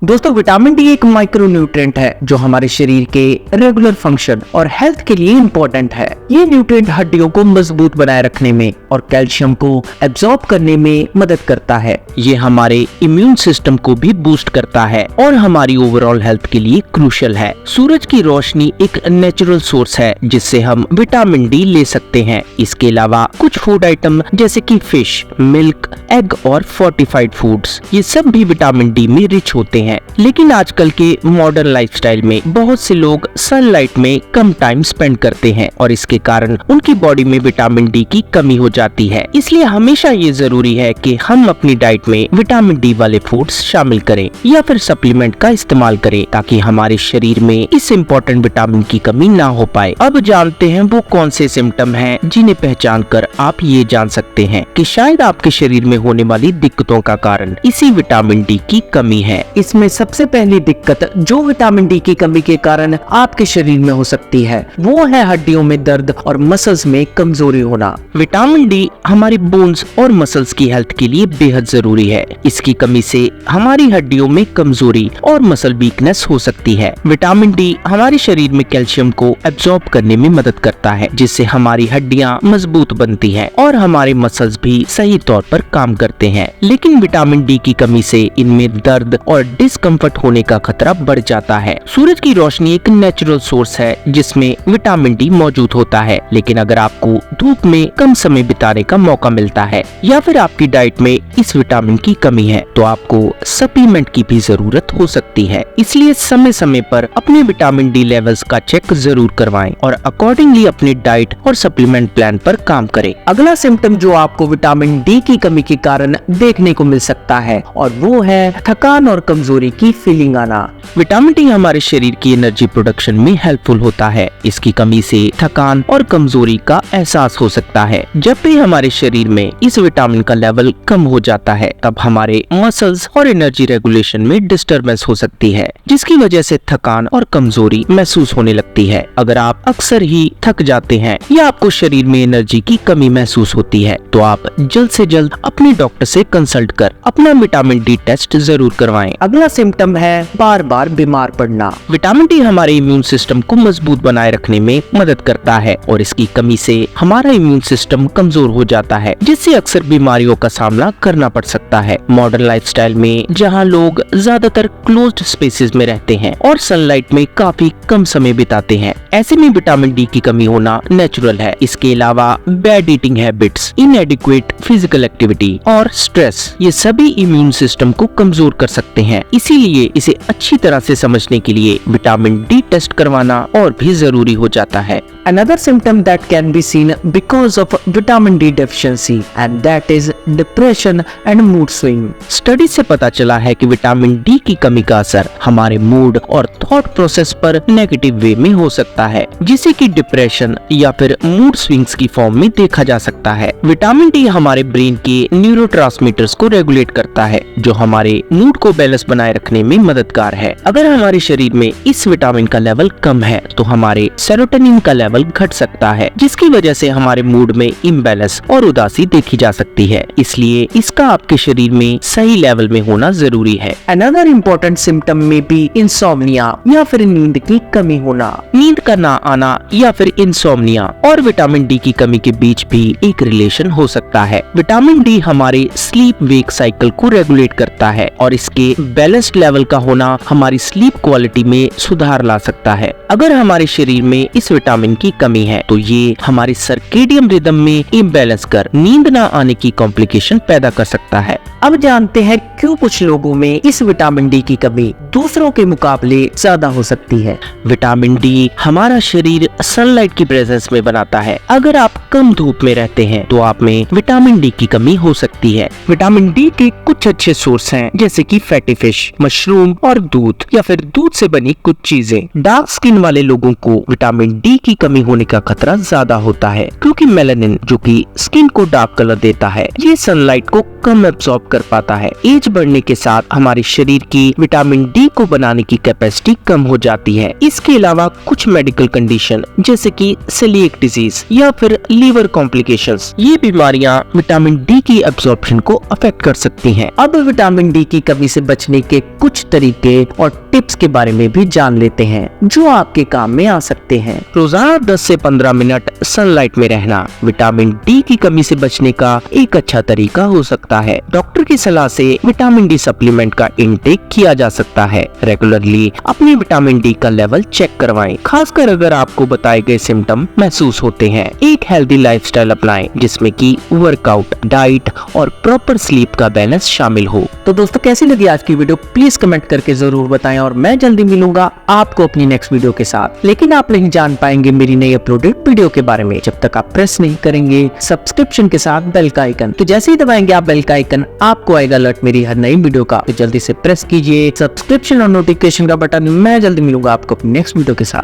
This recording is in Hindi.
दोस्तों, विटामिन डी एक माइक्रो न्यूट्रिएंट है जो हमारे शरीर के रेगुलर फंक्शन और हेल्थ के लिए इम्पोर्टेंट है। ये न्यूट्रिएंट हड्डियों को मजबूत बनाए रखने में और कैल्शियम को एब्जॉर्ब करने में मदद करता है। ये हमारे इम्यून सिस्टम को भी बूस्ट करता है और हमारी ओवरऑल हेल्थ के लिए क्रूशियल है। सूरज की रोशनी एक नेचुरल सोर्स है जिससे हम विटामिन डी ले सकते हैं। इसके अलावा कुछ फूड आइटम जैसे कि फिश, मिल्क, एग और फोर्टिफाइड फूड्स, ये सब भी विटामिन डी में रिच होते हैं। लेकिन आजकल के मॉडर्न लाइफस्टाइल में बहुत से लोग सनलाइट में कम टाइम स्पेंड करते हैं और इसके कारण उनकी बॉडी में विटामिन डी की कमी हो जाती है। इसलिए हमेशा ये जरूरी है कि हम अपनी डाइट में विटामिन डी वाले फूड्स शामिल करें या फिर सप्लीमेंट का इस्तेमाल करें ताकि हमारे शरीर में इस इम्पोर्टेंट विटामिन की कमी ना हो पाए। अब जानते हैं वो कौन से सिम्टम हैं जिन्हें पहचान कर आप ये जान सकते हैं कि शायद आपके शरीर में होने वाली दिक्कतों का कारण इसी विटामिन डी की कमी है। इसमें सबसे पहली दिक्कत जो विटामिन डी की कमी के कारण आपके शरीर में हो सकती है वो है हड्डियों में दर्द और मसल्स में कमजोरी होना। विटामिन डी हमारी बोन्स और मसल्स की हेल्थ के लिए बेहद जरूरी है। इसकी कमी से हमारी हड्डियों में कमजोरी और मसल वीकनेस हो सकती है। विटामिन डी हमारे शरीर में कैल्शियम को एब्जॉर्ब करने में मदद करता है जिससे हमारी हड्डियां मजबूत बनती हैं और हमारे मसल्स भी सही तौर पर काम करते हैं। लेकिन विटामिन डी की कमी से इनमें दर्द और डिस्कम्फर्ट होने का खतरा बढ़ जाता है। सूरज की रोशनी एक नेचुरल सोर्स है जिसमें विटामिन डी मौजूद होता है, लेकिन अगर आपको धूप में कम समय बिताने का मौका मिलता है या फिर आपकी डाइट में इस विटामिन की कमी है तो आपको सप्लीमेंट की भी जरूरत हो सकती है। इसलिए समय समय पर अपने विटामिन डी लेवल्स का चेक जरूर करवाएं और अकॉर्डिंगली अपने डाइट और सप्लीमेंट प्लान पर काम करें। अगला सिम्टम जो आपको विटामिन डी की कमी के कारण देखने को मिल सकता है और वो है थकान और कमजोरी की फीलिंग आना। विटामिन डी हमारे शरीर की एनर्जी प्रोडक्शन में हेल्पफुल होता है। इसकी कमी से थकान और कमजोरी का एहसास हो सकता है। जब भी हमारे शरीर में इस विटामिन का लेवल कम हो जाता है तब हमारे मसल्स और एनर्जी रेगुलेशन में डिस्टरबेंस हो सकती है जिसकी वजह से थकान और कमजोरी महसूस होने लगती है। अगर आप अक्सर ही थक जाते हैं या आपको शरीर में एनर्जी की कमी महसूस होती है तो आप जल्द से जल्द अपने डॉक्टर से कंसल्ट कर अपना विटामिन डी टेस्ट जरूर करवाएं। अगला सिम्टम है बार बार बीमार पड़ना। विटामिन डी हमारे इम्यून सिस्टम को मजबूत बनाए रखने में मदद करता है और इसकी कमी से हमारा इम्यून सिस्टम कमजोर हो जाता है जिससे अक्सर बीमारियों का सामना करना पड़ सकता है। मॉडर्न लाइफस्टाइल में जहां लोग ज्यादातर क्लोज्ड स्पेसेस में रहते हैं और सनलाइट में काफी कम समय बिताते हैं, ऐसे में विटामिन डी की कमी होना नेचुरल है। इसके अलावा bad eating habits, इनएडिक्वेट physical activity और स्ट्रेस, ये सभी इम्यून सिस्टम को कमजोर कर सकते हैं। इसीलिए इसे अच्छी तरह से समझने के लिए विटामिन डी टेस्ट करवाना और भी जरूरी हो जाता है। Another symptom that can be seen because of vitamin D deficiency and that is depression and mood swing. Study से पता चला है कि विटामिन डी की कमी का असर हमारे मूड और थॉट प्रोसेस पर नेगेटिव वे में हो सकता है जिसे कि डिप्रेशन या फिर मूड स्विंग्स की फॉर्म में देखा जा सकता है। विटामिन डी हमारे ब्रेन के न्यूरोट्रांसमीटर्स को रेगुलेट करता है जो हमारे मूड को बैलेंस बनाए रखने में मददगार है। अगर हमारे शरीर में इस विटामिन का लेवल कम है तो हमारे सेरोटोनिन का लेवल घट सकता है जिसकी वजह से हमारे मूड में इम्बैलेंस और उदासी देखी जा सकती है। इसलिए इसका आपके शरीर में सही लेवल में होना जरूरी है। Another important symptom may be insomnia या फिर नींद की कमी होना। नींद का ना आना या फिर इंसोम्निया और विटामिन डी की कमी के बीच भी एक रिलेशन हो सकता है। विटामिन डी हमारे स्लीप वेक साइकिल को रेगुलेट करता है और इसके बैलेंस्ड लेवल का होना हमारी स्लीप क्वालिटी में सुधार ला सकता है। अगर हमारे शरीर में इस विटामिन की कमी है तो ये हमारी सर्केडियन रिदम में इम्बैलेंस कर नींद न आने की कॉम्प्लिकेशन पैदा कर सकता है। अब जानते हैं क्यों कुछ लोगों में इस विटामिन डी की कमी दूसरों के मुकाबले ज्यादा हो सकती है। विटामिन डी हमारा शरीर सनलाइट की प्रेजेंस में बनाता है। अगर आप कम धूप में रहते हैं तो आप में विटामिन डी की कमी हो सकती है। विटामिन डी के कुछ अच्छे सोर्स हैं जैसे कि फैटी फिश, मशरूम और दूध या फिर दूध से बनी कुछ चीजें। डार्क स्किन वाले लोगों को विटामिन डी की कमी होने का खतरा ज्यादा होता है क्योंकि मेलानिन जो कि स्किन को डार्क कलर देता है ये सनलाइट को कम एब्सॉर्ब कर पाता है। एज बढ़ने के साथ हमारे शरीर की विटामिन डी को बनाने की कैपेसिटी कम हो जाती है। इसके अलावा कुछ मेडिकल कंडीशन जैसे कि सेलिएक डिजीज या फिर लीवर कॉम्प्लिकेशंस, ये बीमारियां विटामिन डी की एब्जॉर्प्शन को अफेक्ट कर सकती हैं। अब विटामिन डी की कमी से बचने के कुछ तरीके और टिप्स के बारे में भी जान लेते हैं जो आपके काम में आ सकते हैं। रोजाना 10 से 15 मिनट सनलाइट में रहना विटामिन डी की कमी से बचने का एक अच्छा तरीका हो सकता है। डॉक्टर की सलाह से विटामिन डी सप्लीमेंट का इंटेक किया जा सकता है। रेगुलरली अपनी विटामिन डी का लेवल चेक करवाएं, खासकर अगर आपको बताए गए सिम्टम महसूस होते हैं। एक हेल्दी लाइफस्टाइल अपनाएं जिसमें कि वर्कआउट, डाइट और प्रॉपर स्लीप का बैलेंस शामिल हो। तो दोस्तों, कैसी लगी आज की वीडियो प्लीज कमेंट करके जरूर बताएं और मैं जल्दी मिलूंगा आपको अपनी नेक्स्ट वीडियो के साथ। लेकिन आप नहीं जान पाएंगे मेरी नई अपलोडेड वीडियो के बारे में जब तक आप प्रेस नहीं करेंगे सब्सक्रिप्शन के साथ बेल का आइकन। तो जैसे ही दबाएंगे आप बेल का आइकन, आपको आएगा अलर्ट मेरी हर नई वीडियो का। तो जल्दी से प्रेस कीजिए सब्सक्रिप्शन और नोटिफिकेशन का बटन। मैं जल्दी मिलूंगा आपको अपनी नेक्स्ट वीडियो के साथ।